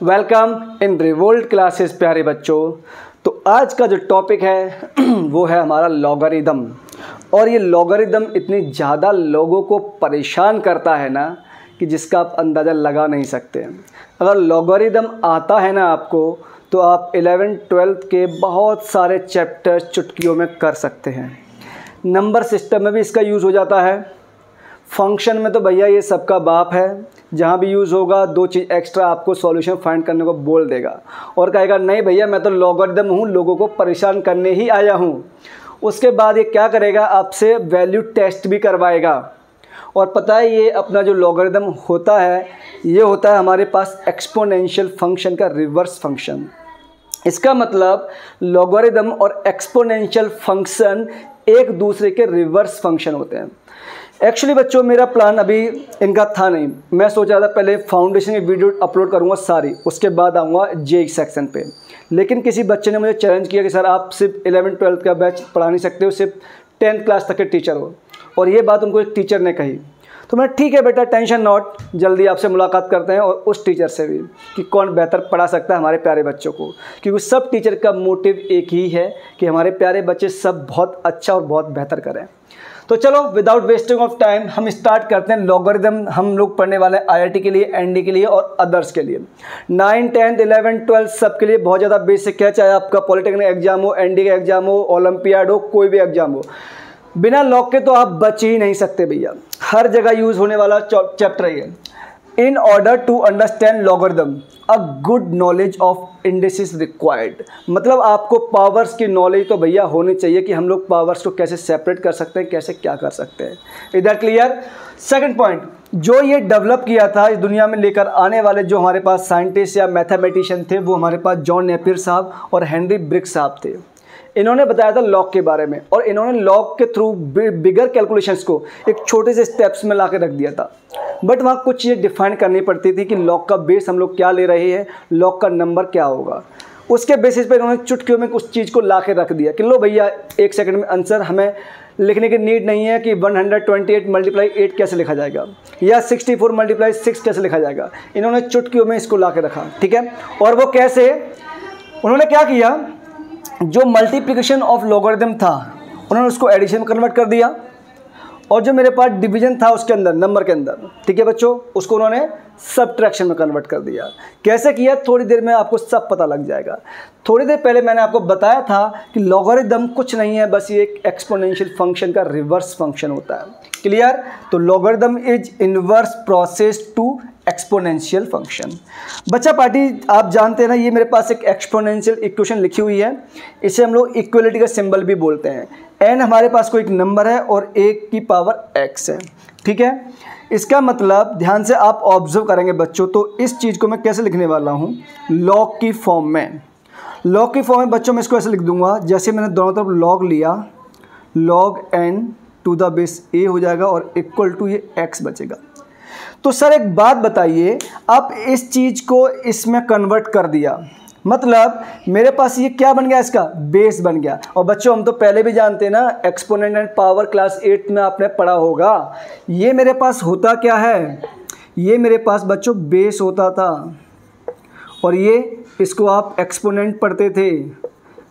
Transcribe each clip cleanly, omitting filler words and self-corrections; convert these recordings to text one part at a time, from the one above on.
Welcome in revolt classes प्यारे बच्चों। तो आज का जो टॉपिक है वो है हमारा लॉगरिदम। और ये लॉगरिदम इतनी ज़्यादा लोगों को परेशान करता है ना कि जिसका आप अंदाज़ा लगा नहीं सकते। अगर लॉगरिदम आता है ना आपको तो आप 11th-12th के बहुत सारे चैप्टर्स चुटकियों में कर सकते हैं। नंबर सिस्टम में भी इसका यूज़ हो जाता है। फंक्शन में तो भैया ये सबका बाप है, जहाँ भी यूज़ होगा दो चीज़ एक्स्ट्रा आपको सॉल्यूशन फाइंड करने को बोल देगा और कहेगा नहीं भैया मैं तो लॉगरिदम हूँ, लोगों को परेशान करने ही आया हूँ। उसके बाद ये क्या करेगा, आपसे वैल्यू टेस्ट भी करवाएगा। और पता है ये अपना जो लॉगरिदम होता है ये होता है हमारे पास एक्सपोनेंशियल फंक्शन का रिवर्स फंक्शन। इसका मतलब लॉगरिदम और एक्सपोनेंशियल फंक्शन एक दूसरे के रिवर्स फंक्शन होते हैं। एक्चुअली बच्चों मेरा प्लान अभी इनका था नहीं, मैं सोच रहा था पहले फाउंडेशन की वीडियो अपलोड करूंगा सारी, उसके बाद आऊँगा जेई सेक्शन पे। लेकिन किसी बच्चे ने मुझे चैलेंज किया कि सर आप सिर्फ 11th-12th का बैच पढ़ा नहीं सकते हो, सिर्फ 10th क्लास तक के टीचर हो। और ये बात उनको एक टीचर ने कही तो मैं ठीक है बेटा टेंशन नॉट, जल्दी आपसे मुलाकात करते हैं और उस टीचर से भी कि कौन बेहतर पढ़ा सकता है हमारे प्यारे बच्चों को। क्योंकि सब टीचर का मोटिव एक ही है कि हमारे प्यारे बच्चे सब बहुत अच्छा और बहुत बेहतर करें। तो चलो विदाउट वेस्टिंग ऑफ टाइम हम स्टार्ट करते हैं। लॉगरिदम हम लोग पढ़ने वाले हैं आईआईटी के लिए, एनडी के लिए और अदर्स के लिए। 9, 10, 11, 12 सब के लिए बहुत ज़्यादा बेसिक है, चाहे आपका पॉलिटेक्निक एग्जाम हो, एनडी का एग्जाम हो, ओलंपियाड हो, कोई भी एग्जाम हो। बिना लॉग के तो आप बच ही नहीं सकते भैया, हर जगह यूज़ होने वाला चैप्टर है। In order to understand logarithm a good knowledge of indices required. मतलब आपको पावर्स की नॉलेज तो भैया होनी चाहिए कि हम लोग पावर्स को कैसे सेपरेट कर सकते हैं, कैसे क्या कर सकते हैं। इधर क्लियर। सेकंड पॉइंट, जो ये डेवलप किया था इस दुनिया में लेकर आने वाले जो हमारे पास साइंटिस्ट या मैथमेटिशियन थे वो हमारे पास जॉन नेपियर साहब और हेनरी ब्रिग्स साहब थे। इन्होंने बताया था लॉग के बारे में और इन्होंने लॉग के थ्रू बिगर कैलकुलेशंस को एक छोटे से स्टेप्स में ला के रख दिया था। बट वहाँ कुछ चीज़ें डिफाइन करनी पड़ती थी कि लॉग का बेस हम लोग क्या ले रहे हैं, लॉग का नंबर क्या होगा। उसके बेसिस पर इन्होंने चुटकियों में कुछ चीज़ को ला के रख दिया कि लो भैया 1 सेकंड में आंसर, हमें लिखने की नीड नहीं है कि 128 × 8 कैसे लिखा जाएगा या 64 × 6 कैसे लिखा जाएगा। इन्होंने चुटकियों में इसको ला के रखा, ठीक है। और वो कैसे, उन्होंने क्या किया, जो मल्टीप्लिकेशन ऑफ लॉगरिदम था उन्होंने उसको एडिशन में कन्वर्ट कर दिया और जो मेरे पास डिवीजन था उसके अंदर नंबर के अंदर, ठीक है बच्चों, उसको उन्होंने सब्ट्रैक्शन में कन्वर्ट कर दिया। कैसे किया थोड़ी देर में आपको सब पता लग जाएगा। थोड़ी देर पहले मैंने आपको बताया था कि लॉगरिदम कुछ नहीं है, बस ये एक एक्सपोनेंशियल फंक्शन का रिवर्स फंक्शन होता है। क्लियर। तो logarithm is inverse process to exponential function. बच्चा पार्टी आप जानते हैं ना, ये मेरे पास एक एक्सपोनेंशियल इक्वेशन लिखी हुई है, इसे हम लोग इक्वलिटी का सिंबल भी बोलते हैं। n हमारे पास कोई एक नंबर है और 1 की पावर x है, ठीक है। इसका मतलब ध्यान से आप ऑब्जर्व करेंगे बच्चों, तो इस चीज़ को मैं कैसे लिखने वाला हूँ लॉग की फॉर्म में। लॉग की फॉर्म में बच्चों मैं इसको ऐसे लिख दूंगा, जैसे मैंने दोनों तरफ लॉग लिया, log n to the base a हो जाएगा और इक्वल टू ये x बचेगा। तो सर एक बात बताइए, आप इस चीज़ को इसमें कन्वर्ट कर दिया, मतलब मेरे पास ये क्या बन गया, इसका बेस बन गया। और बच्चों हम तो पहले भी जानते हैं ना, एक्सपोनेंट एंड पावर क्लास 8 में आपने पढ़ा होगा। ये मेरे पास होता क्या है, ये मेरे पास बच्चों बेस होता था और ये इसको आप एक्सपोनेंट पढ़ते थे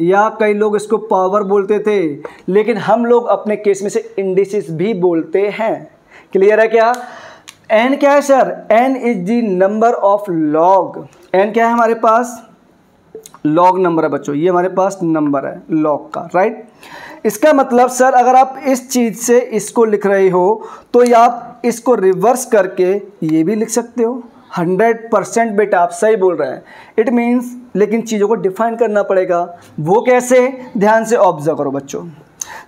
या कई लोग इसको पावर बोलते थे, लेकिन हम लोग अपने केस में से इंडिसेस भी बोलते हैं। क्लियर है क्या। n क्या है sir, n is the number of log. n क्या है हमारे पास, लॉग नंबर है बच्चों, ये हमारे पास नंबर है लॉग का, राइट। इसका मतलब सर अगर आप इस चीज़ से इसको लिख रहे हो तो या आप इसको रिवर्स करके ये भी लिख सकते हो। 100% बेटा आप सही बोल रहे हैं। इट मीन्स लेकिन चीज़ों को डिफाइन करना पड़ेगा। वो कैसे, ध्यान से ऑब्जर्व करो बच्चों।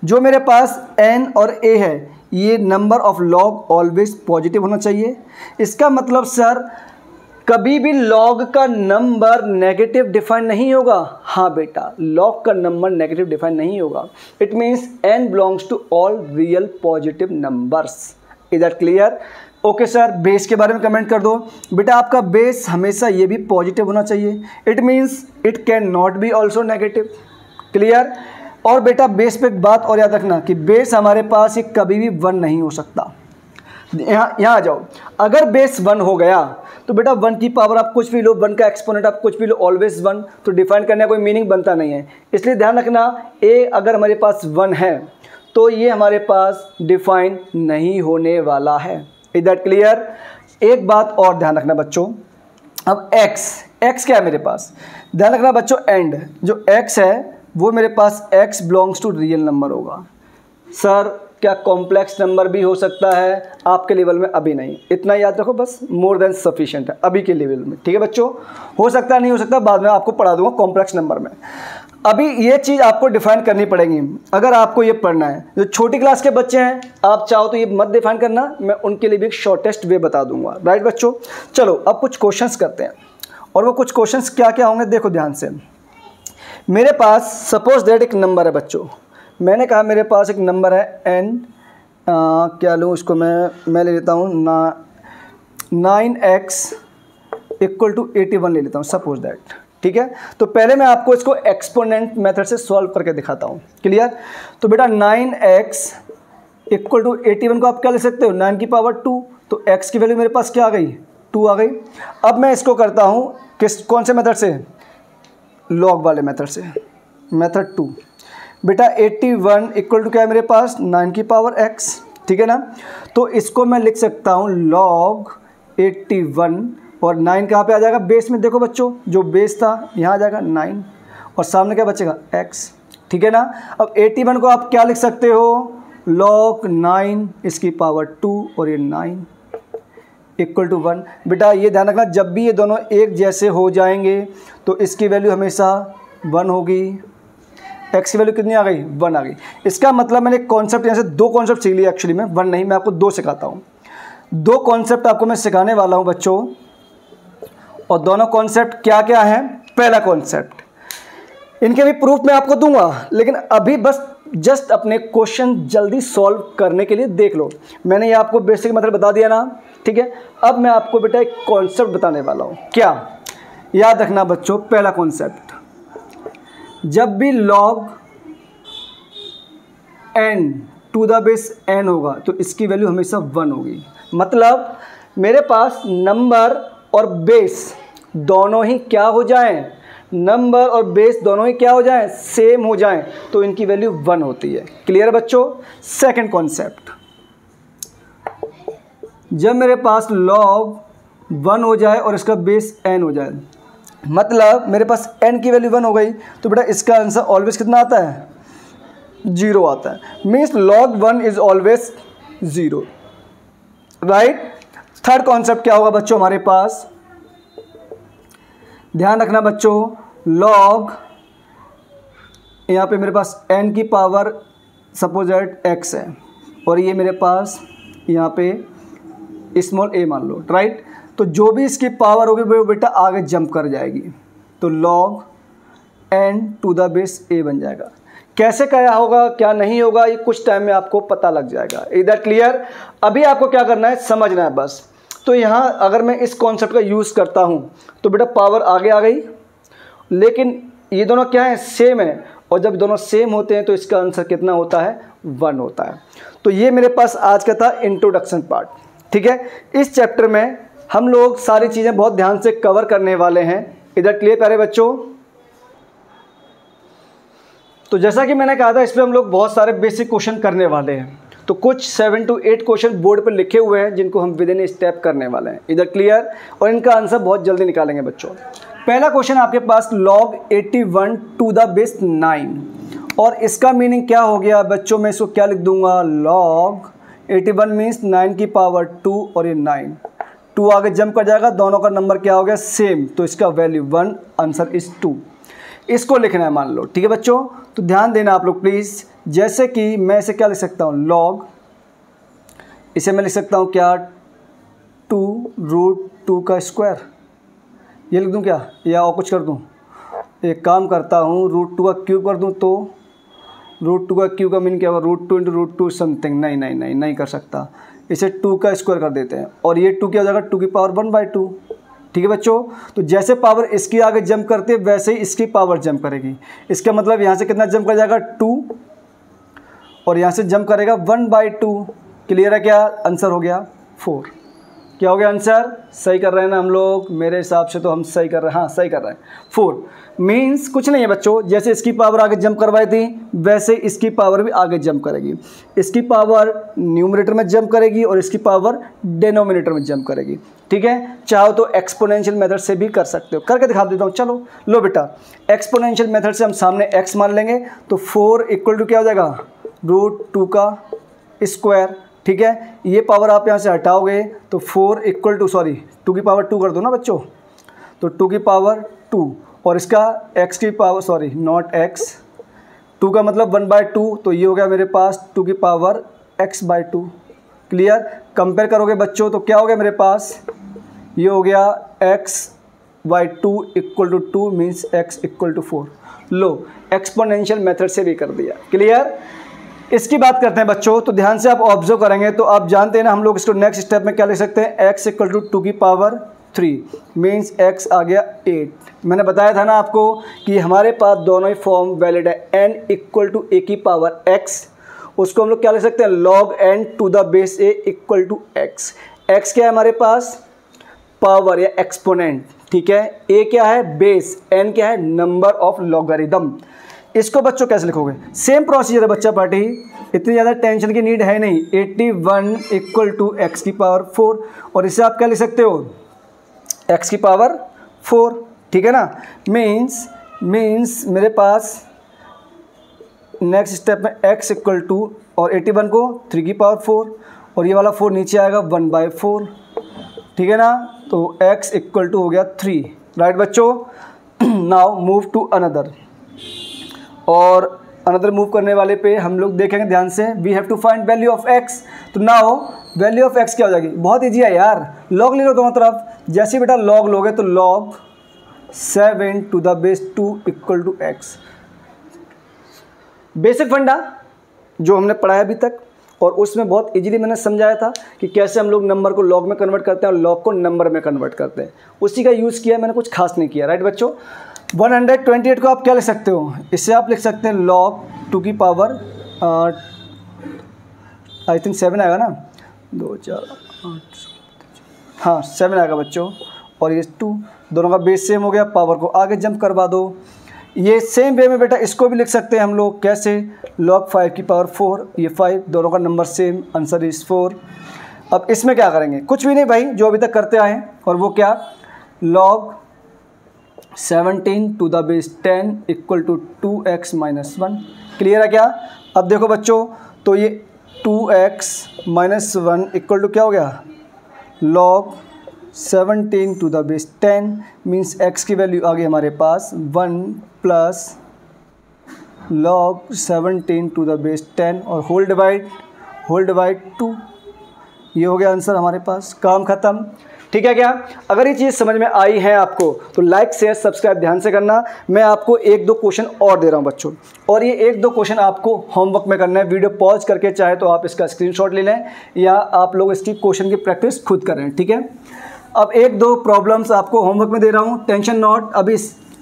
जो मेरे पास n और a है, ये number of log always positive होना चाहिए। इसका मतलब सर कभी भी लॉग का नंबर नेगेटिव डिफाइन नहीं होगा। हाँ बेटा, लॉग का नंबर नेगेटिव डिफाइन नहीं होगा। It means n belongs to all real positive numbers. इधर क्लियर। ओके सर, बेस के बारे में कमेंट कर दो बेटा, आपका बेस हमेशा ये भी पॉजिटिव होना चाहिए। It means it can not be also negative. Clear. और बेटा बेस पे एक बात और याद रखना कि बेस हमारे पास ये कभी भी 1 नहीं हो सकता। यहाँ आ जाओ, अगर बेस 1 हो गया तो बेटा 1 की पावर आप कुछ भी लो, 1 का एक्सपोनेंट आप कुछ भी लो, ऑलवेज 1, तो डिफाइन करने का कोई मीनिंग बनता नहीं है। इसलिए ध्यान रखना a अगर हमारे पास 1 है तो ये हमारे पास डिफाइन नहीं होने वाला है। Is that clear? एक बात और ध्यान रखना बच्चों, अब x क्या है मेरे पास, ध्यान रखना बच्चों, एंड जो x है वो मेरे पास x belongs to real number होगा। सर क्या कॉम्प्लेक्स नंबर भी हो सकता है? आपके लेवल में अभी नहीं, इतना याद रखो बस, मोर देन सफिशिएंट है अभी के लेवल में, ठीक है बच्चों। हो सकता है, नहीं हो सकता, बाद में आपको पढ़ा दूंगा कॉम्प्लेक्स नंबर में। अभी ये चीज़ आपको डिफाइन करनी पड़ेगी अगर आपको ये पढ़ना है। जो छोटी क्लास के बच्चे हैं आप चाहो तो ये मत डिफाइन करना, मैं उनके लिए भी एक शॉर्टेस्ट वे बता दूंगा, राइट बच्चों। चलो अब कुछ क्वेश्चंस करते हैं, और वो कुछ क्वेश्चंस क्या क्या होंगे देखो ध्यान से। मेरे पास सपोज दैट एक नंबर है बच्चों, मैंने कहा मेरे पास एक नंबर है n, क्या लूँ उसको मैं ले लेता हूँ 9x = 81 ले लेता हूँ, सपोज दैट, ठीक है। तो पहले मैं आपको इसको एक्सपोनेंट मेथड से सॉल्व करके दिखाता हूँ, क्लियर। तो बेटा 9x = 81 को आप क्या ले सकते हो, 9 की पावर 2, तो x की वैल्यू मेरे पास क्या आ गई, 2 आ गई। अब मैं इसको करता हूँ कौन से मेथड से, लॉग वाले मेथड से, मेथड 2। बेटा 81 = क्या है मेरे पास, 9 की पावर x, ठीक है ना। तो इसको मैं लिख सकता हूँ log 81, और 9 कहाँ पे आ जाएगा, बेस में, देखो बच्चों जो बेस था यहाँ आ जाएगा 9, और सामने क्या बचेगा x, ठीक है ना। अब 81 को आप क्या लिख सकते हो, log 9 इसकी पावर 2, और ये 9 = 1। बेटा ये ध्यान रखना, जब भी ये दोनों एक जैसे हो जाएंगे तो इसकी वैल्यू हमेशा 1 होगी। x की वैल्यू कितनी आ गई, 1 आ गई। इसका मतलब मैंने कॉन्सेप्ट यहाँ से 2 कॉन्सेप्ट सीख लिए एक्चुअली में, 1 नहीं, मैं आपको 2 सिखाता हूँ। 2 कॉन्सेप्ट आपको मैं सिखाने वाला हूँ बच्चों, और दोनों कॉन्सेप्ट क्या क्या हैं। पहला कॉन्सेप्ट, इनके भी प्रूफ मैं आपको दूंगा, लेकिन अभी बस जस्ट अपने क्वेश्चन जल्दी सॉल्व करने के लिए देख लो। मैंने ये आपको बेसिक मेथड बता दिया ना, ठीक है। अब मैं आपको बेटा एक कॉन्सेप्ट बताने वाला हूँ, क्या याद रखना बच्चों। पहला कॉन्सेप्ट, जब भी log n to the base n होगा तो इसकी वैल्यू हमेशा 1 होगी। मतलब मेरे पास नंबर और बेस दोनों ही क्या हो जाएं, नंबर और बेस दोनों ही क्या हो जाएं, सेम हो जाएं, तो इनकी वैल्यू 1 होती है। क्लियर है बच्चों। सेकंड कॉन्सेप्ट, जब मेरे पास log 1 हो जाए और इसका बेस n हो जाए, मतलब मेरे पास n की वैल्यू 1 हो गई, तो बेटा इसका आंसर ऑलवेज कितना आता है, 0 आता है। Means log 1 is always 0, right. Third concept क्या होगा बच्चों हमारे पास, ध्यान रखना बच्चों, log यहाँ पे मेरे पास n की पावर सपोज दैट x है, और ये मेरे पास यहाँ पे स्मॉल a मान लो, राइट। तो जो भी इसकी पावर होगी वो बेटा आगे जंप कर जाएगी, तो log n to the base a बन जाएगा। कैसे क्या होगा क्या नहीं होगा ये कुछ टाइम में आपको पता लग जाएगा। Is that clear? अभी आपको क्या करना है, समझना है बस। तो यहाँ अगर मैं इस कॉन्सेप्ट का यूज़ करता हूँ तो बेटा पावर आगे आ गई, लेकिन ये दोनों क्या है, सेम है, और जब दोनों सेम होते हैं तो इसका आंसर कितना होता है, 1 होता है। तो ये मेरे पास आज का था इंट्रोडक्शन पार्ट, ठीक है। इस चैप्टर में हम लोग सारी चीज़ें बहुत ध्यान से कवर करने वाले हैं। इधर क्लियर प्यारे बच्चों? तो जैसा कि मैंने कहा था इस पर हम लोग बहुत सारे बेसिक क्वेश्चन करने वाले हैं। तो कुछ 7 to 8 क्वेश्चन बोर्ड पर लिखे हुए हैं जिनको हम विद इन स्टेप करने वाले हैं। इधर क्लियर? और इनका आंसर बहुत जल्दी निकालेंगे बच्चों। पहला क्वेश्चन आपके पास log 81 टू द बेस 9, और इसका मीनिंग क्या हो गया बच्चों, मैं इसको क्या लिख दूंगा, log 81 मीन्स 9 की पावर 2, और ये 9, 2 आगे जंप कर जाएगा, दोनों का नंबर क्या हो गया, सेम, तो इसका वैल्यू 1, आंसर इज 2। इसको लिखना है मान लो, ठीक है बच्चों। तो ध्यान देना आप लोग प्लीज़। जैसे कि मैं इसे क्या लिख सकता हूँ, log, इसे मैं लिख सकता हूँ क्या, 2√2 का स्क्वायर, ये लिख दूँ क्या, या और कुछ कर दूँ, एक काम करता हूँ, √2 का क्यूब कर दूँ, तो √2 का क्यूब का मीन क्या होगा, √2 × √2 समथिंग, नहीं कर सकता, इसे 2 का स्क्वायर कर देते हैं, और ये 2 क्या हो जाएगा, 2 की पावर 1/2, ठीक है बच्चों। तो जैसे पावर इसकी आगे जंप करती है वैसे ही इसकी पावर जंप करेगी। इसका मतलब यहाँ से कितना जंप कर जाएगा, 2, और यहाँ से जंप करेगा 1/2। क्लियर है क्या, आंसर हो गया 4। क्या हो गया आंसर? सही कर रहे हैं ना हम लोग? मेरे हिसाब से तो हम सही कर रहे हैं। हाँ सही कर रहे हैं। 4 मीन्स कुछ नहीं है बच्चों, जैसे इसकी पावर आगे जंप करवाई थी वैसे इसकी पावर भी आगे जंप करेगी। इसकी पावर न्यूमरेटर में जंप करेगी और इसकी पावर डिनोमिनेटर में जंप करेगी। ठीक है, चाहो तो एक्सपोनेंशियल मेथड से भी कर सकते हो, करके दिखा देता हूँ। चलो लो बेटा, एक्सपोनेंशियल मेथड से हम सामने x मान लेंगे तो 4 इक्वल टू क्या हो जाएगा? √2 का स्क्वायर। ठीक है, ये पावर आप यहाँ से हटाओगे तो 4 इक्वल टू 2 की पावर 2 कर दो ना बच्चों, तो 2 की पावर 2 और इसका x की पावर नॉट x, 2 का मतलब 1/2, तो ये हो गया मेरे पास 2 की पावर x/2। क्लियर? कंपेयर करोगे बच्चों तो क्या हो गया मेरे पास? ये हो गया x/2 equal to 2 means x equal to 4। लो, एक्सपोनेंशियल मेथड से भी कर दिया। क्लियर? इसकी बात करते हैं बच्चों, तो ध्यान से आप ऑब्जर्व करेंगे तो आप जानते हैं ना हम लोग इसको नेक्स्ट स्टेप में क्या लिख सकते हैं? x इक्वल टू 2 की पावर 3 मीन्स x आ गया 8। मैंने बताया था ना आपको कि हमारे पास दोनों ही फॉर्म वैलिड है। n इक्वल टू a की पावर x, उसको हम लोग क्या लिख सकते हैं? log n to the base a equal to x। x क्या है हमारे पास? पावर या एक्सपोनेंट। ठीक है, a क्या है? बेस, n क्या है? Number of logarithm. इसको बच्चों कैसे लिखोगे? सेम प्रोसीजर है बच्चा पार्टी, इतनी ज़्यादा टेंशन की नीड है नहीं। 81 इक्वल टू x की पावर 4 और इसे आप क्या लिख सकते हो? x की पावर 4। ठीक है ना? मीन्स मेरे पास नेक्स्ट स्टेप में x इक्वल टू और 81 को 3 की पावर 4 और ये वाला 4 नीचे आएगा 1/4। ठीक है ना? तो x इक्वल टू हो गया 3। राइट बच्चों? नाउ मूव टू अनदर, और अनदर मूव करने वाले पे हम लोग देखेंगे ध्यान से। We have to find value of x। तो नाउ वैल्यू ऑफ x क्या हो जाएगी? बहुत ईजी है यार, लॉग ले लो दोनों तरफ। जैसे बेटा लॉग लोगे तो log 7 to the base 2 equal to x। Basic funda जो हमने पढ़ा है अभी तक, और उसमें बहुत इजीली मैंने समझाया था कि कैसे हम लोग नंबर को लॉग में कन्वर्ट करते हैं और लॉग को नंबर में कन्वर्ट करते हैं। उसी का यूज़ किया, मैंने कुछ खास नहीं किया। राइट बच्चों? 128 को आप क्या लिख सकते हो? इससे आप लिख सकते हैं log 2 की पावर आई थिंक 7 आएगा ना, 2 4 8, हाँ 7 आएगा बच्चों। और ये 2, दोनों का बेस सेम हो गया, पावर को आगे जंप करवा दो। ये सेम वे में बेटा इसको भी लिख सकते हैं हम लोग, कैसे? log 5 की पावर 4, ये 5, दोनों का नंबर सेम, आंसर इज़ 4। अब इसमें क्या करेंगे? कुछ भी नहीं भाई, जो अभी तक करते आए हैं, और वो क्या? log 17 to the base 10 equal to 2x minus 1। Clear है क्या? अब देखो बच्चों, तो ये 2x माइनस 1 इक्वल टू क्या हो गया? log 17 to the base 10 means x की वैल्यू आ गई हमारे पास 1 plus log 17 to the base 10 और होल डिवाइड 2। ये हो गया आंसर हमारे पास, काम खत्म। ठीक है क्या? अगर ये चीज़ समझ में आई है आपको तो लाइक शेयर सब्सक्राइब ध्यान से करना। मैं आपको 1-2 क्वेश्चन और दे रहा हूँ बच्चों, और ये 1-2 क्वेश्चन आपको होमवर्क में करना है। वीडियो पॉज करके चाहे तो आप इसका स्क्रीनशॉट ले लें या आप लोग इसकी क्वेश्चन की प्रैक्टिस खुद करें। ठीक है? अब 1-2 प्रॉब्लम्स आपको होमवर्क में दे रहा हूँ, टेंशन नॉट। अभी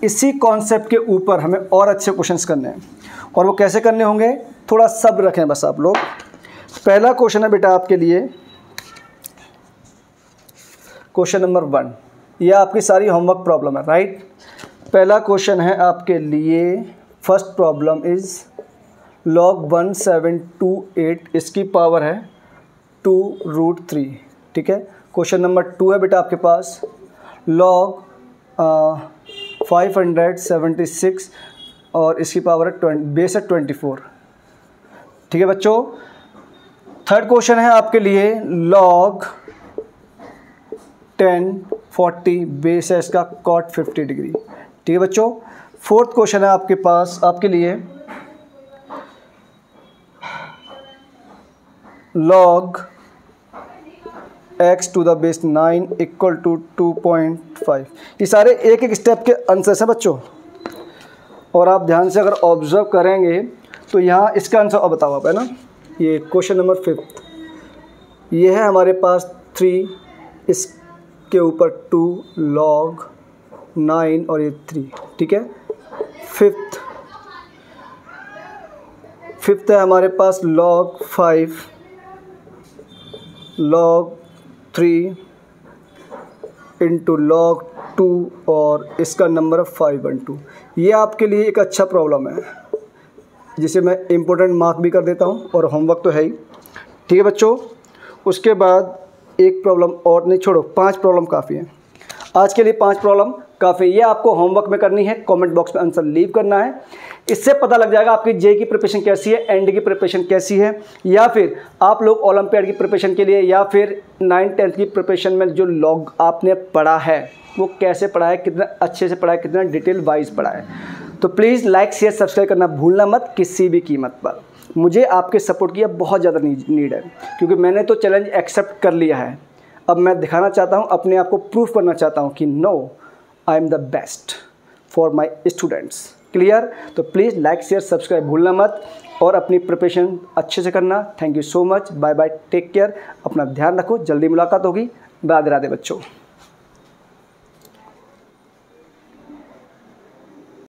इसी कॉन्सेप्ट के ऊपर हमें और अच्छे क्वेश्चंस करने हैं, और वो कैसे करने होंगे थोड़ा सब्र रखें बस आप लोग। पहला क्वेश्चन है बेटा आपके लिए, क्वेश्चन नंबर 1। ये आपकी सारी होमवर्क प्रॉब्लम है। राइट? पहला क्वेश्चन है आपके लिए, फर्स्ट प्रॉब्लम इज़ log 1728, इसकी पावर है 2√3। ठीक है? क्वेश्चन नंबर 2 है बेटा आपके पास log 576 और इसकी पावर है बेस है 24। ठीक है बच्चों? थर्ड क्वेश्चन है आपके लिए log 1040 बेस है इसका cot 50 डिग्री। ठीक है बच्चों? फोर्थ क्वेश्चन है आपके पास आपके लिए log x to the base 9 equal to 2.5। ये सारे एक एक स्टेप के आंसर्स हैं बच्चों, और आप ध्यान से अगर ऑब्जर्व करेंगे तो यहाँ इसका आंसर अब बताओ आप, है ना? ये क्वेश्चन नंबर 5, ये है हमारे पास 3, इसके ऊपर 2 log 9 और ये 3। ठीक है? फिफ्थ है हमारे पास log 5 log 3 इंटू log 2 और इसका नंबर 512। ये आपके लिए एक अच्छा प्रॉब्लम है जिसे मैं इम्पोर्टेंट मार्क भी कर देता हूँ और होमवर्क तो है ही। ठीक है बच्चों, उसके बाद एक प्रॉब्लम और, नहीं छोड़ो, 5 प्रॉब्लम काफ़ी है आज के लिए। 5 प्रॉब्लम काफ़ी, ये आपको होमवर्क में करनी है, कमेंट बॉक्स में आंसर लीव करना है। इससे पता लग जाएगा आपकी जे की प्रिपरेशन कैसी है, एनडी की प्रिपरेशन कैसी है, या फिर आप लोग ओलंपियाड की प्रिपरेशन के लिए या फिर 9th-10th की प्रिपरेशन में जो लॉग आपने पढ़ा है वो कैसे पढ़ा है, कितना अच्छे से पढ़ा है, कितना डिटेल वाइज पढ़ा है। तो प्लीज़ लाइक शेयर सब्सक्राइब करना भूलना मत किसी भी कीमत पर। मुझे आपके सपोर्ट की अब बहुत ज़्यादा नीड है, क्योंकि मैंने तो चैलेंज एक्सेप्ट कर लिया है। अब मैं दिखाना चाहता हूँ, अपने आप को प्रूफ करना चाहता हूँ कि no, I am the best for my students. Clear? तो प्लीज़ लाइक शेयर सब्सक्राइब भूलना मत और अपनी प्रिपरेशन अच्छे से करना। Thank you so much, bye bye, take care, अपना ध्यान रखो, जल्दी मुलाकात होगी। राधे राधे बच्चों।